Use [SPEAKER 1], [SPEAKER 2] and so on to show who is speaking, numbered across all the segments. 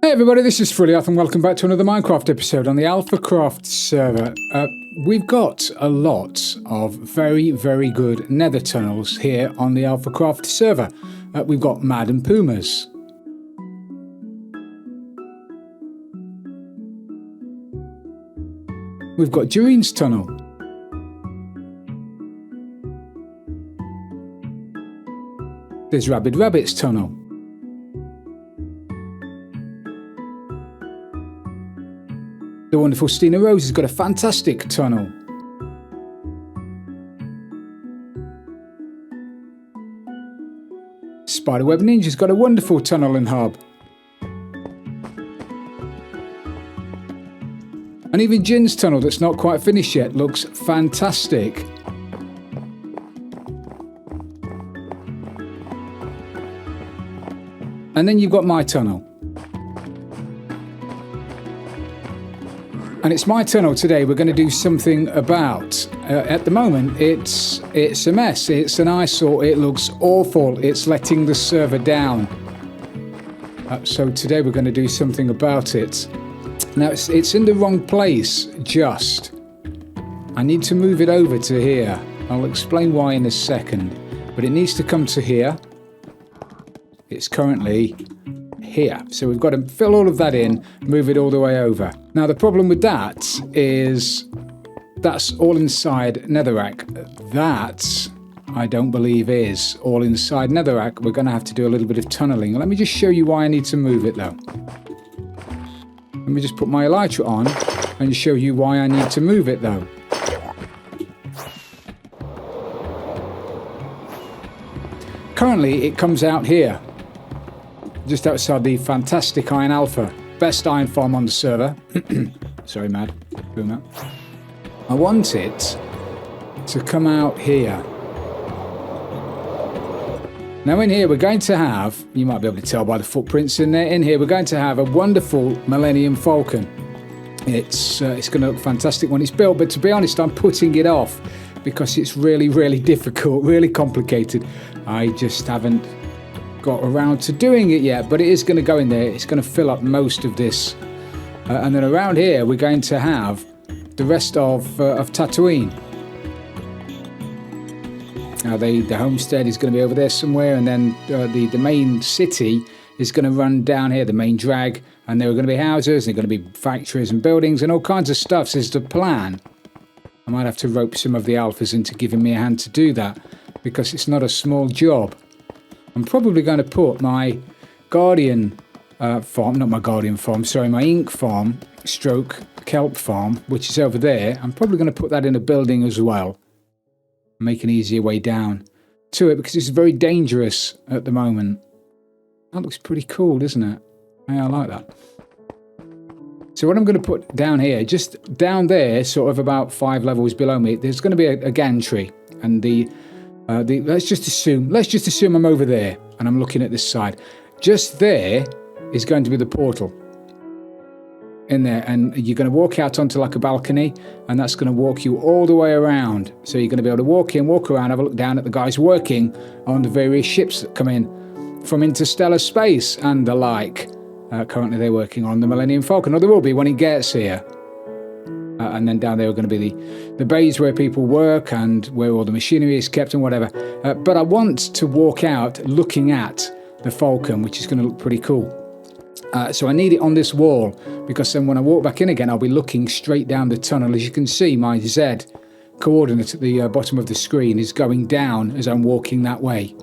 [SPEAKER 1] Hey everybody, this is Frilioth and welcome back to another Minecraft episode on the Alphacraft server. We've got a lot of very good Nether Tunnels here on the Alphacraft server. We've got Mad and Pumas. We've got Durian's Tunnel. There's Rabid Rabbit's Tunnel. The wonderful Stina Rose has got a fantastic tunnel. Spiderweb Ninja's got a wonderful tunnel and hub. And even Jin's tunnel, that's not quite finished yet, looks fantastic. And then you've got my tunnel. And it's my tunnel today we're going to do something about. At the moment, it's a mess. It's an eyesore. It looks awful. It's letting the server down. So today we're going to do something about it. Now, it's in the wrong place, just. I need to move it over to here. I'll explain why in a second. But it needs to come to here. It's currently here. So we've got to fill all of that in, move it all the way over. Now the problem with that is that's all inside Netherrack. That I don't believe is all inside Netherrack. We're going to have to do a little bit of tunneling. Let me just show you why I need to move it though. Let me just put my elytra on and show you why I need to move it though. Currently it comes out here, just outside the fantastic Iron Alpha. Best iron farm on the server. Sorry, Mad. Boom. I want it to come out here. Now in here we're going to have, you might be able to tell by the footprints in there, in here we're going to have a wonderful Millennium Falcon. It's going to look fantastic when it's built, but to be honest I'm putting it off because it's really difficult, really complicated. I just haven't got around to doing it yet, but it is going to go in there. It's going to fill up most of this, and then around here we're going to have the rest of Tatooine. Now the homestead is going to be over there somewhere, and then the main city is going to run down here, the main drag, and there are going to be houses, there are going to be factories and buildings and all kinds of stuff. So this is the plan. I might have to rope some of the alphas into giving me a hand to do that, because it's not a small job. I'm probably going to put my Guardian farm, not my Guardian farm, sorry, my Ink farm, stroke Kelp farm, which is over there. I'm probably going to put that in a building as well. Make an easier way down to it, because it's very dangerous at the moment. That looks pretty cool, doesn't it? Yeah, I like that. So what I'm going to put down here, just down there, sort of about 5 levels below me, there's going to be a gantry, and let's just assume I'm over there and I'm looking at this side. Just there is going to be the portal in there, and you're going to walk out onto like a balcony, and that's going to walk you all the way around. So you're going to be able to walk in, walk around, have a look down at the guys working on the various ships that come in from interstellar space and the like. Currently they're working on the Millennium Falcon, or there will be when it gets here. And then down there are going to be the bays where people work and where all the machinery is kept and whatever. But I want to walk out looking at the Falcon, which is going to look pretty cool. So I need it on this wall, because then when I walk back in again, I'll be looking straight down the tunnel. As you can see, my Z coordinate at the bottom of the screen is going down as I'm walking that way.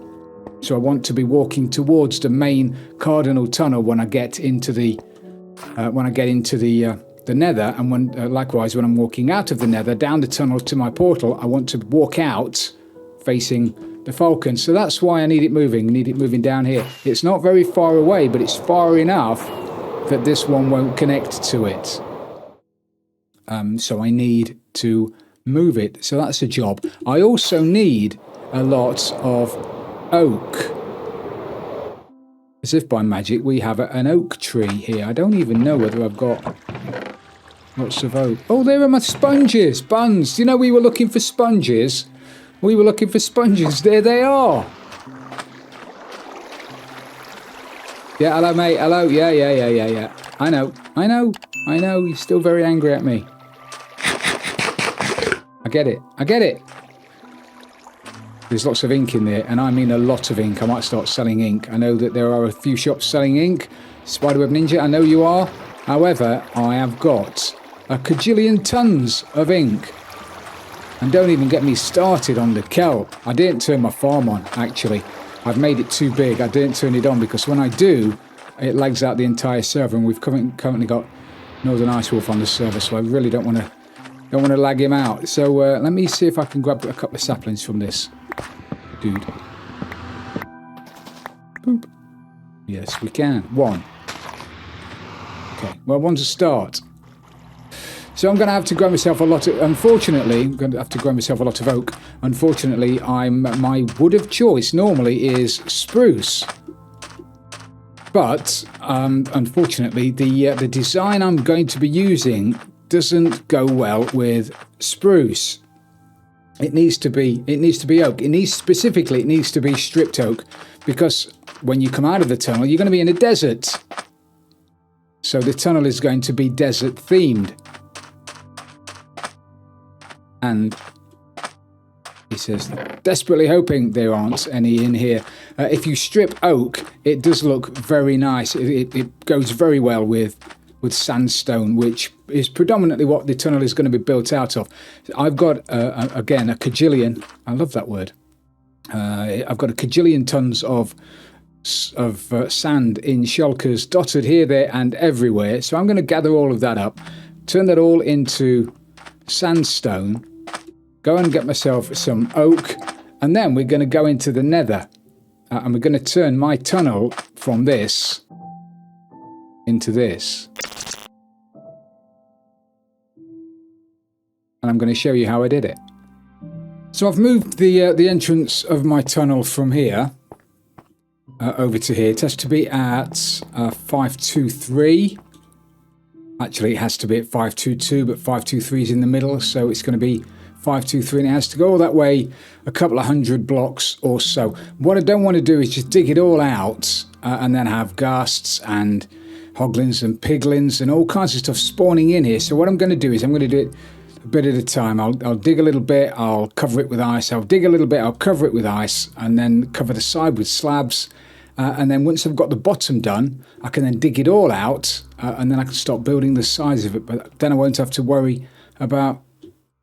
[SPEAKER 1] So I want to be walking towards the main cardinal tunnel when I get into the Nether, and when likewise when I'm walking out of the Nether down the tunnel to my portal, I want to walk out facing the Falcon. So that's why I need it moving. I need it moving down here. It's not very far away, but it's far enough that this one won't connect to it. So I need to move it. So that's a job. I also need a lot of oak. As if by magic, we have an oak tree here. I don't even know whether I've got lots of oak. Oh, there are my sponges. Buns. You know, we were looking for sponges. There they are. Yeah, hello, mate. Hello. Yeah. I know. You're still very angry at me. I get it. There's lots of ink in there, and I mean a lot of ink. I might start selling ink. I know that there are a few shops selling ink. Spiderweb Ninja, I know you are. However, I have got a cajillion tons of ink. And don't even get me started on the kelp. I didn't turn my farm on, actually. I've made it too big. I didn't turn it on because when I do, it lags out the entire server, and we've currently got Northern Ice Wolf on the server, so I really don't want to lag him out. So let me see if I can grab a couple of saplings from this dude. Boop. Yes, we can. One. Okay, well, one's a start. So I'm going to have to grow myself a lot of... Unfortunately, I'm going to have to grow myself a lot of oak. Unfortunately, my wood of choice normally is spruce. But, unfortunately, the design I'm going to be using doesn't go well with spruce. It needs to be oak. It needs to be stripped oak, because when you come out of the tunnel, you're going to be in a desert. So the tunnel is going to be desert themed. And he says, desperately hoping there aren't any in here. If you strip oak, it does look very nice. It goes very well with sandstone, which is predominantly what the tunnel is going to be built out of. I've got, again, a cajillion. I love that word. I've got a cajillion tons of sand in shulkers dotted here, there, and everywhere. So I'm going to gather all of that up, turn that all into sandstone, go and get myself some oak, and then we're going to go into the nether. And we're going to turn my tunnel from this into this. And I'm going to show you how I did it. So I've moved the entrance of my tunnel from here over to here. It has to be at 523. Actually, it has to be at 522, but 523 is in the middle, so it's going to be 523, and it has to go all that way a couple of hundred blocks or so. What I don't want to do is just dig it all out and then have ghasts and hoglins and piglins and all kinds of stuff spawning in here. So what I'm going to do is I'm going to do it a bit at a time. I'll dig a little bit, I'll cover it with ice, I'll dig a little bit, I'll cover it with ice, and then cover the side with slabs. And then once I've got the bottom done, I can then dig it all out, and then I can start building the sides of it. But then I won't have to worry about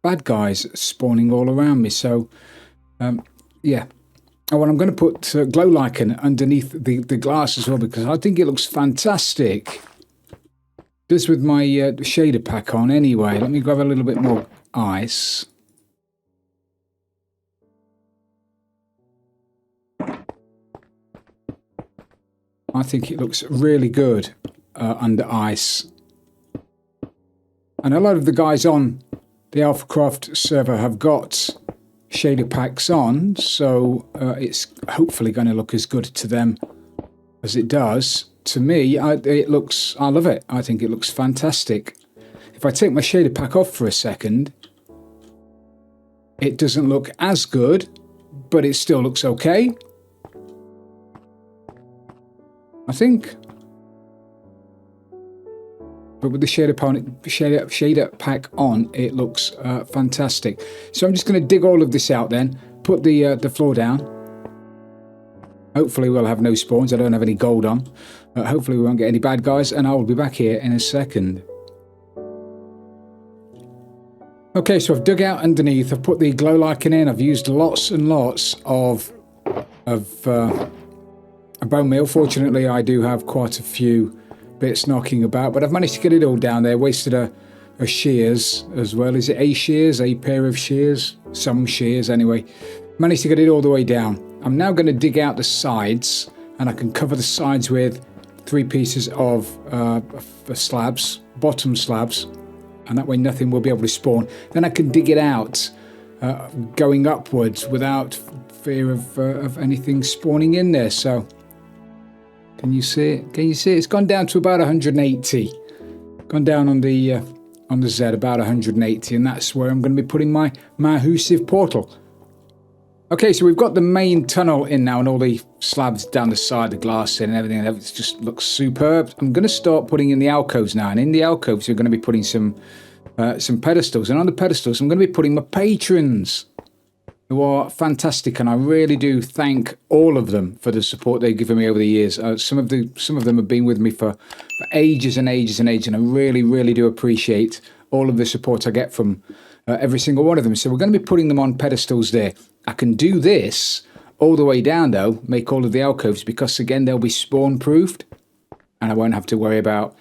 [SPEAKER 1] bad guys spawning all around me. So, yeah. Oh, and I'm going to put glow lichen underneath the glass as well, because I think it looks fantastic. This with my shader pack on anyway. Let me grab a little bit more ice. I think it looks really good under ice. And a lot of the guys on the Alphacraft server have got shader packs on, so it's hopefully going to look as good to them as it does to me. I love it. I think it looks fantastic. If I take my shader pack off for a second, it doesn't look as good, but it still looks okay, I think. But with the shader pack on, it looks fantastic. So I'm just going to dig all of this out then, put the floor down. Hopefully we'll have no spawns. I don't have any gold on. Hopefully we won't get any bad guys, and I will be back here in a second. Okay, so I've dug out underneath. I've put the glow lichen in. I've used lots and lots of a bone meal. Fortunately, I do have quite a few bits knocking about, but I've managed to get it all down there. Wasted a shears as well. Is it a shears? A pair of shears? Some shears anyway. Managed to get it all the way down. I'm now going to dig out the sides, and I can cover the sides with 3 pieces of slabs, bottom slabs, and that way nothing will be able to spawn. Then I can dig it out going upwards without fear of anything spawning in there. So can you see it? Can you see it? It's gone down to about 180. Gone down on the Z about 180, and that's where I'm going to be putting my Mahusive portal. Okay, so we've got the main tunnel in now and all the slabs down the side, the glass in and everything. It just looks superb. I'm going to start putting in the alcoves now. And in the alcoves, we're going to be putting some pedestals. And on the pedestals, I'm going to be putting my patrons, who are fantastic. And I really do thank all of them for the support they've given me over the years. Some of them have been with me for ages and ages and ages. And I really, really do appreciate all of the support I get from every single one of them. So we're going to be putting them on pedestals there. I can do this all the way down though, make all of the alcoves, because again they'll be spawn proofed and I won't have to worry about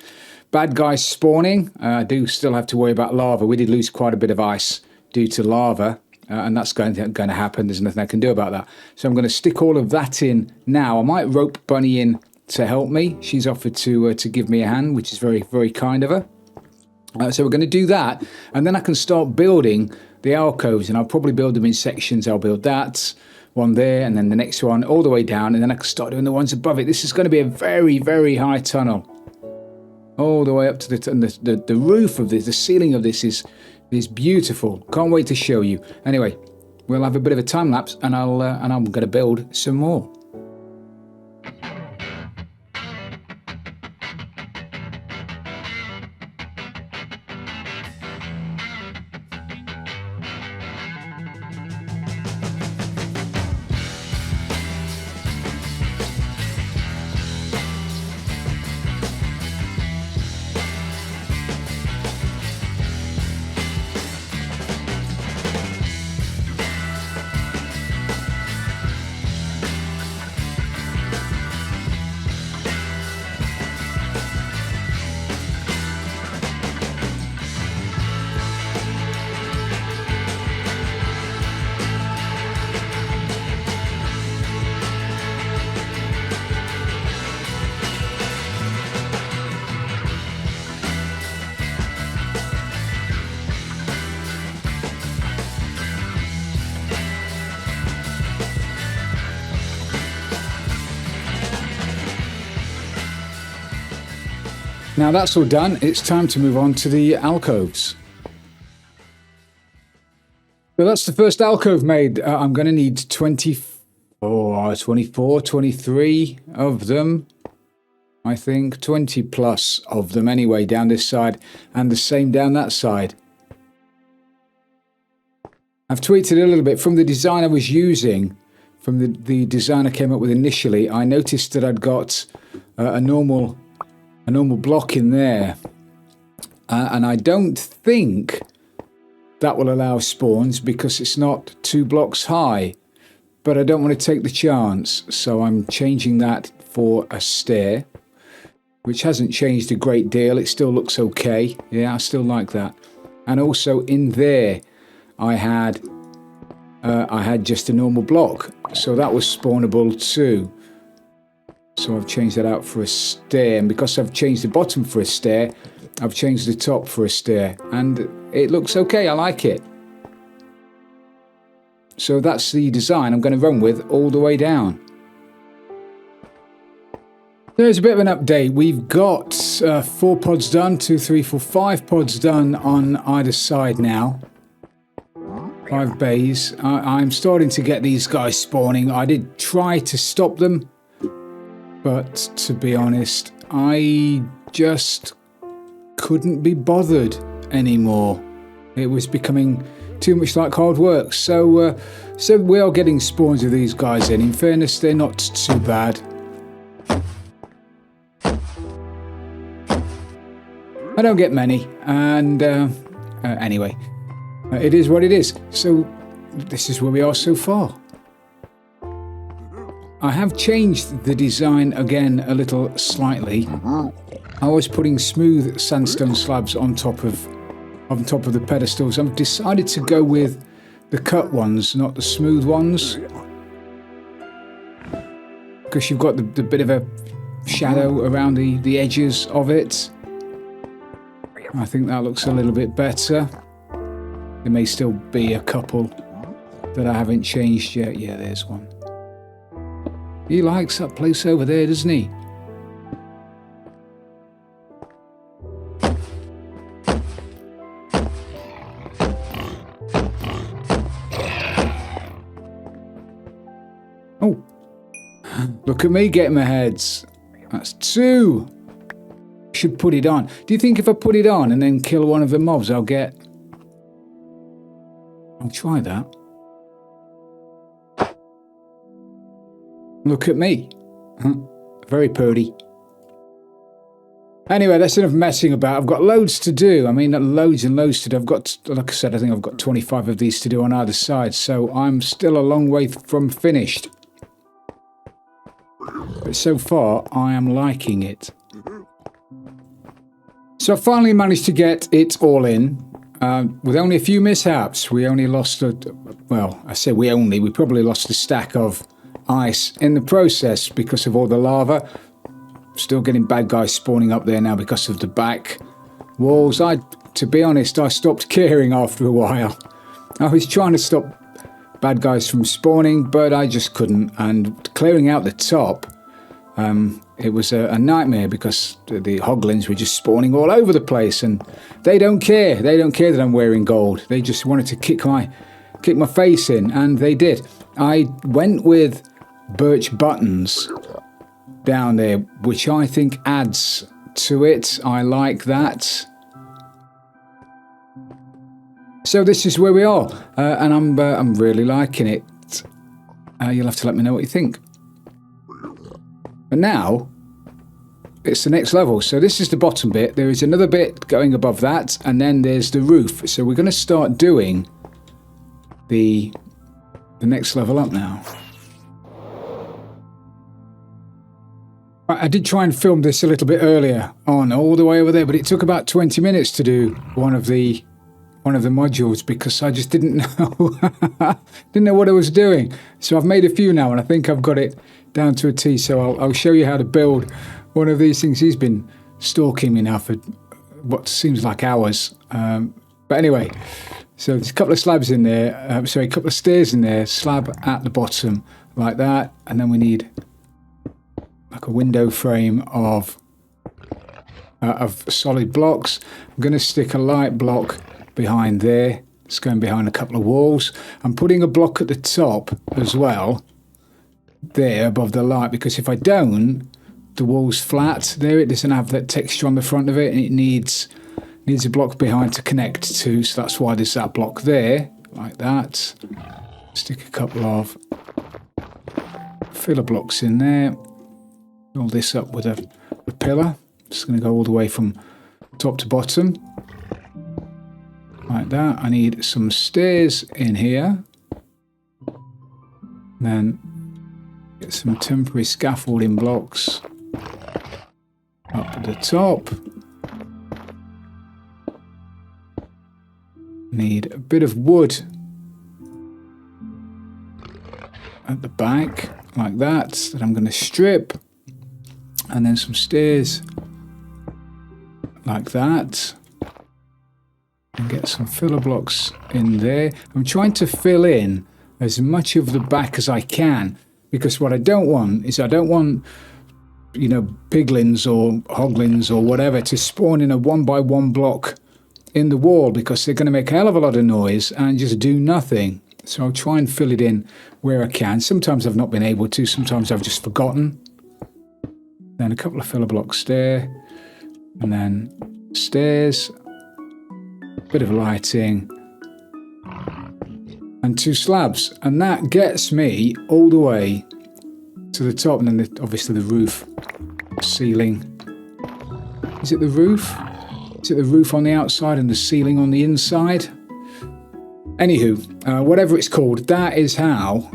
[SPEAKER 1] bad guys spawning. I do still have to worry about lava. We did lose quite a bit of ice due to lava and that's going to happen. There's nothing I can do about that. So I'm going to stick all of that in now. I might rope Bunny in to help me. She's offered to give me a hand, which is very, very kind of her. So we're going to do that, and then I can start building the alcoves, and I'll probably build them in sections. I'll build that one there, and then the next one all the way down, and then I can start doing the ones above it. This is going to be a very, very high tunnel, all the way up to the roof of this. The ceiling of this is beautiful. Can't wait to show you. Anyway, we'll have a bit of a time lapse, and I'm going to build some more. Now that's all done, it's time to move on to the alcoves. So that's the first alcove made. I'm going to need 24, 23 of them. I think 20 plus of them anyway down this side, and the same down that side. I've tweaked it a little bit from the design I was using, from the design I came up with initially. I noticed that I'd got a normal block in there, and I don't think that will allow spawns because it's not 2 blocks high, but I don't want to take the chance, so I'm changing that for a stair, which hasn't changed a great deal. It still looks okay. Yeah, I still like that. And also in there I had just a normal block, so that was spawnable too. So I've changed that out for a stair, and because I've changed the bottom for a stair, I've changed the top for a stair, and it looks okay. I like it. So that's the design I'm going to run with all the way down. There's a bit of an update. We've got 4 pods done, 2, 3, 4, 5 pods done on either side now. 5 bays. I'm starting to get these guys spawning. I did try to stop them, but to be honest, I just couldn't be bothered anymore. It was becoming too much like hard work. So we are getting spawns of these guys in. In fairness, they're not too bad. I don't get many, and anyway, it is what it is. So this is where we are so far. I have changed the design again a little slightly. I was putting smooth sandstone slabs on top of the pedestals. I've decided to go with the cut ones, not the smooth ones, because you've got the bit of a shadow around the edges of it. I think that looks a little bit better. There may still be a couple that I haven't changed yet. Yeah, there's one. He likes that place over there, doesn't he? Oh, look at me getting my heads. That's 2. Should put it on. Do you think if I put it on and then kill one of the mobs, I'll get... I'll try that. Look at me. Very pretty. Anyway, that's enough messing about. I've got loads to do. I mean, loads and loads to do. I've got, like I said, I think I've got 25 of these to do on either side. So I'm still a long way from finished. But so far, I am liking it. So I finally managed to get it all in. With only a few mishaps. We only lost, well, I say we probably lost a stack of ice in the process because of all the lava. Still getting bad guys spawning up there now because of the back walls. To be honest, I stopped caring after a while. I was trying to stop bad guys from spawning, but I just couldn't. And clearing out the top, it was a nightmare because the hoglins were just spawning all over the place, and they don't care. They don't care that I'm wearing gold. They just wanted to kick my face in, and they did. I went with birch buttons down there, which I think adds to it. I like that. So this is where we are, and I'm really liking it. You'll have to let me know what you think. But now it's the next level. So this is the bottom bit. There is another bit going above that, and then there's the roof. So we're going to start doing the next level up now. I did try and film this a little bit earlier on, all the way over there, but it took about 20 minutes to do one of the modules because I just didn't know what I was doing. So I've made a few now, and I think I've got it down to a T. So I'll show you how to build one of these things. He's been stalking me now for what seems like hours. But anyway, so there's a couple of slabs in there. A couple of stairs in there. Slab at the bottom like that, and then we need like a window frame of solid blocks. I'm going to stick a light block behind there. It's going behind a couple of walls. I'm putting a block at the top as well, there above the light, because if I don't, the wall's flat there. It doesn't have that texture on the front of it, and it needs a block behind to connect to. So that's why there's that block there, like that. Stick a couple of filler blocks in there. Fill this up with a pillar. Just going to go all the way from top to bottom. Like that. I need some stairs in here. Then get some temporary scaffolding blocks up at the top. Need a bit of wood at the back, like that I'm going to strip. And then some stairs like that. And get some filler blocks in there. I'm trying to fill in as much of the back as I can, because what I don't want is you know, piglins or hoglins or whatever to spawn in a 1x1 block in the wall, because they're going to make a hell of a lot of noise and just do nothing. So I'll try and fill it in where I can. Sometimes I've not been able to, sometimes I've just forgotten. Then a couple of filler blocks there, and then stairs, bit of lighting, and 2 slabs. And that gets me all the way to the top, and then obviously the roof, ceiling. Is it the roof? Is it the roof on the outside and the ceiling on the inside? Anywho, whatever it's called, that is how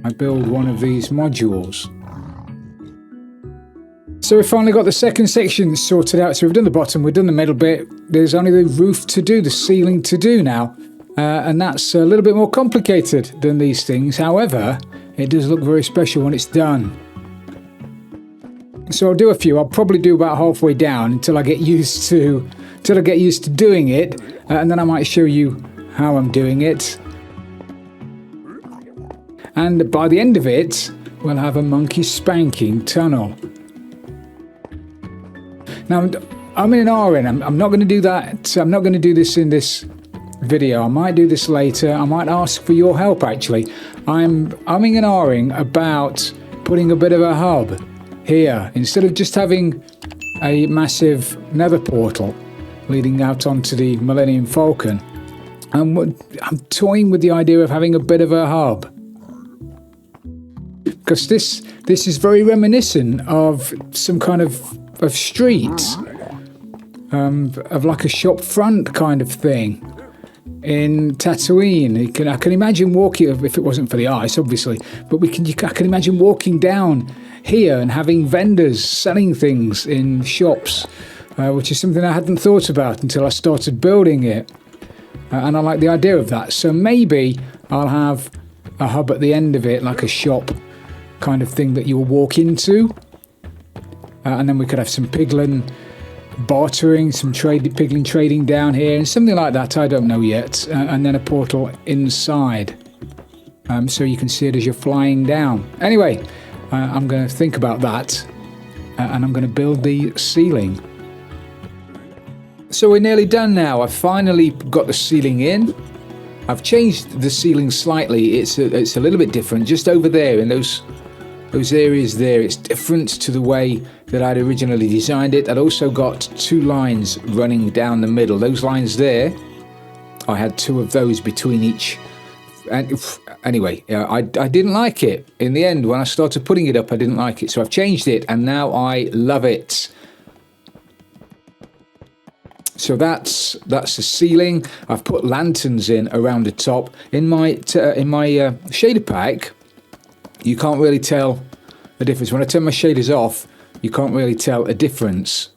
[SPEAKER 1] I build one of these modules. So we've finally got the second section sorted out. So we've done the bottom, we've done the middle bit. There's only the roof to do, the ceiling to do now. And that's a little bit more complicated than these things. However, it does look very special when it's done. So I'll do a few. I'll probably do about halfway down until I get used to doing it. And then I might show you how I'm doing it. And by the end of it, we'll have a monkey spanking tunnel. Now, I'm in an RN. I'm not going to do that. I'm not going to do this in this video. I might do this later. I might ask for your help, actually. I'm umming and ahhing about putting a bit of a hub here instead of just having a massive nether portal leading out onto the Millennium Falcon. I'm toying with the idea of having a bit of a hub, because this is very reminiscent of some kind of street, of like a shop front kind of thing in Tatooine. I can imagine walking, if it wasn't for the ice, obviously, but I can imagine walking down here and having vendors selling things in shops, which is something I hadn't thought about until I started building it. And I like the idea of that. So maybe I'll have a hub at the end of it, like a shop kind of thing that you'll walk into. And then we could have some piglin bartering, some piglin trading down here, and something like that, I don't know yet. And then a portal inside, so you can see it as you're flying down. Anyway, I'm going to think about that, and I'm going to build the ceiling. So we're nearly done now. I've finally got the ceiling in. I've changed the ceiling slightly. It's a little bit different. Just over there in those areas there, it's different to the way that I'd originally designed it. I'd also got 2 lines running down the middle. Those lines there, I had 2 of those between each. And anyway, I didn't like it. In the end, when I started putting it up, I didn't like it. So I've changed it, and now I love it. So that's the ceiling. I've put lanterns in around the top. In my shader pack, you can't really tell the difference. When I turn my shaders off, you can't really tell a difference.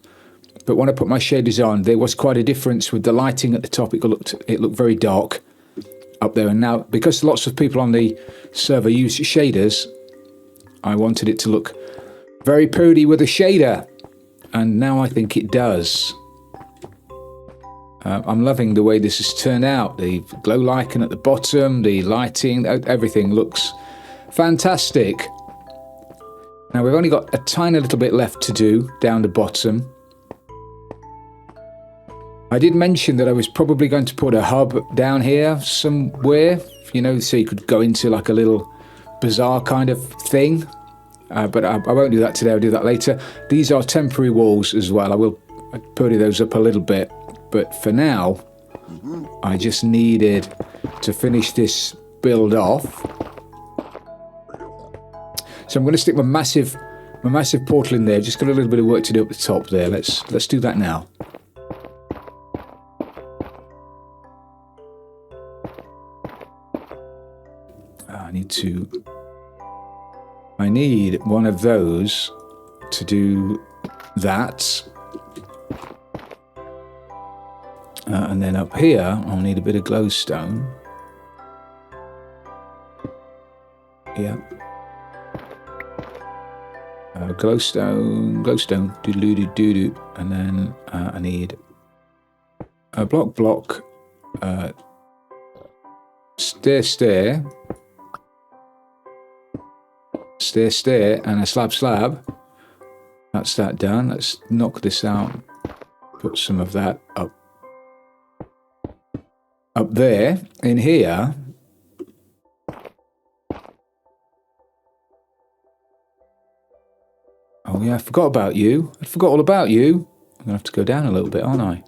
[SPEAKER 1] But when I put my shaders on, there was quite a difference with the lighting at the top. It looked very dark up there. And now, because lots of people on the server use shaders, I wanted it to look very pretty with a shader. And now I think it does. I'm loving the way this has turned out. The glow lichen at the bottom, the lighting, everything looks fantastic. Now we've only got a tiny little bit left to do down the bottom. I did mention that I was probably going to put a hub down here somewhere, so you could go into like a little bazaar kind of thing. But I won't do that today, I'll do that later. These are temporary walls as well. I will putty those up a little bit. But for now, I just needed to finish this build off. So I'm going to stick my massive portal in there. Just got a little bit of work to do up the top there. Let's do that now. I need one of those to do that. And then up here, I'll need a bit of glowstone. Yeah. Glowstone, doo-doo-doo-doo-doo. And then I need a block, stair, and a slab. That's that done. Let's knock this out. Put some of that up there. In here, oh yeah, I forgot about you. I forgot all about you. I'm gonna have to go down a little bit, aren't I?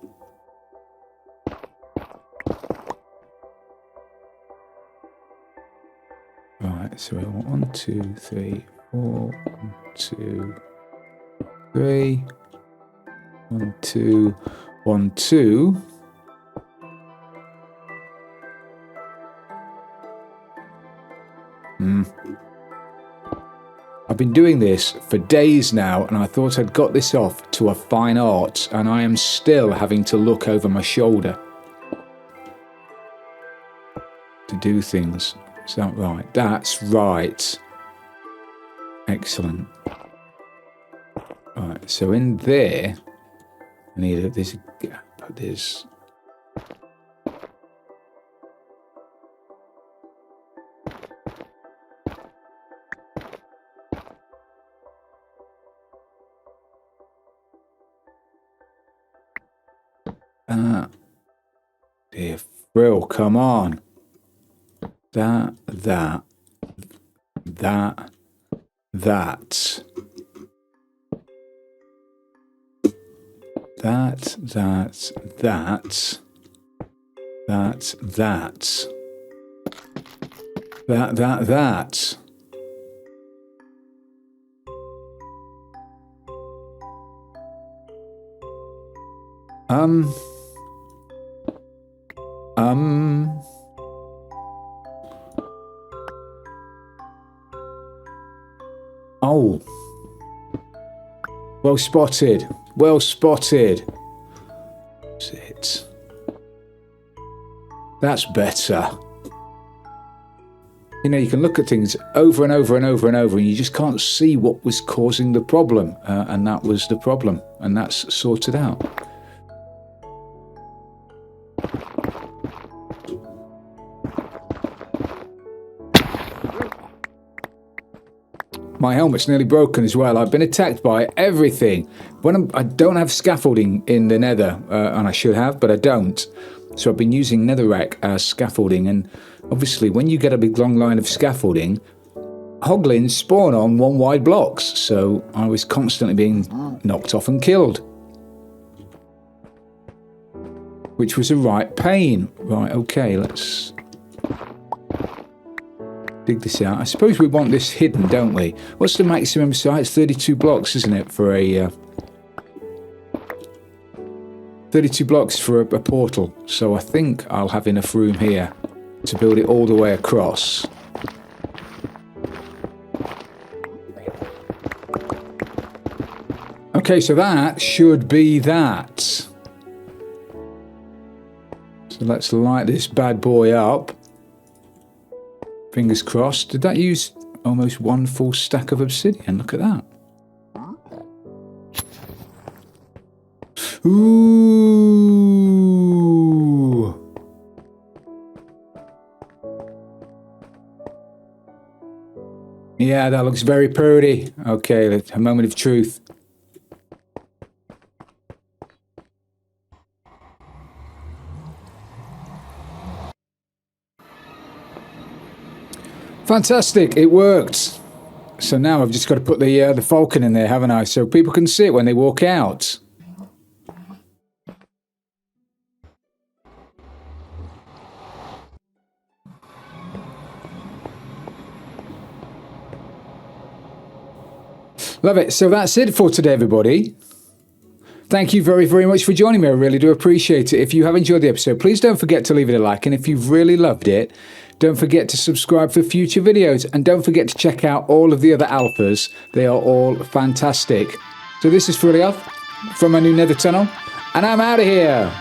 [SPEAKER 1] Right, so we want 1, 2, 3, 4, 1, 2, 3, 1, 2, 1, 2. I've been doing this for days now, and I thought I'd got this off to a fine art, and I am still having to look over my shoulder to do things. Is that right? That's right. Excellent. Right, so in there, I need this gap. There's Frill, come on. That. That. That. That. That. That. Oh. Well spotted. Well spotted. That's it. That's better. You know, you can look at things over and over and over and over, and you just can't see what was causing the problem. And that was the problem. And that's sorted out. My helmet's nearly broken as well. I've been attacked by everything. I don't have scaffolding in the nether, and I should have, but I don't. So I've been using netherrack as scaffolding, and obviously when you get a big long line of scaffolding, hoglins spawn on one wide blocks, so I was constantly being knocked off and killed. Which was a right pain. Right, okay, let's dig this out. I suppose we want this hidden, don't we? What's the maximum size? 32 blocks, isn't it, for a... 32 blocks for a portal. So I think I'll have enough room here to build it all the way across. Okay, so that should be that. So let's light this bad boy up. Fingers crossed. Did that use almost one full stack of obsidian? Look at that. Ooh. Yeah, that looks very pretty. Okay, a moment of truth. Fantastic, it worked. So now I've just got to put the falcon in there, haven't I? So people can see it when they walk out. Love it. So that's it for today, everybody. Thank you very, very much for joining me. I really do appreciate it. If you have enjoyed the episode, please don't forget to leave it a like. And if you've really loved it, don't forget to subscribe for future videos. And don't forget to check out all of the other alphas. They are all fantastic. So this is Frilioth from my new Nether Tunnel. And I'm out of here.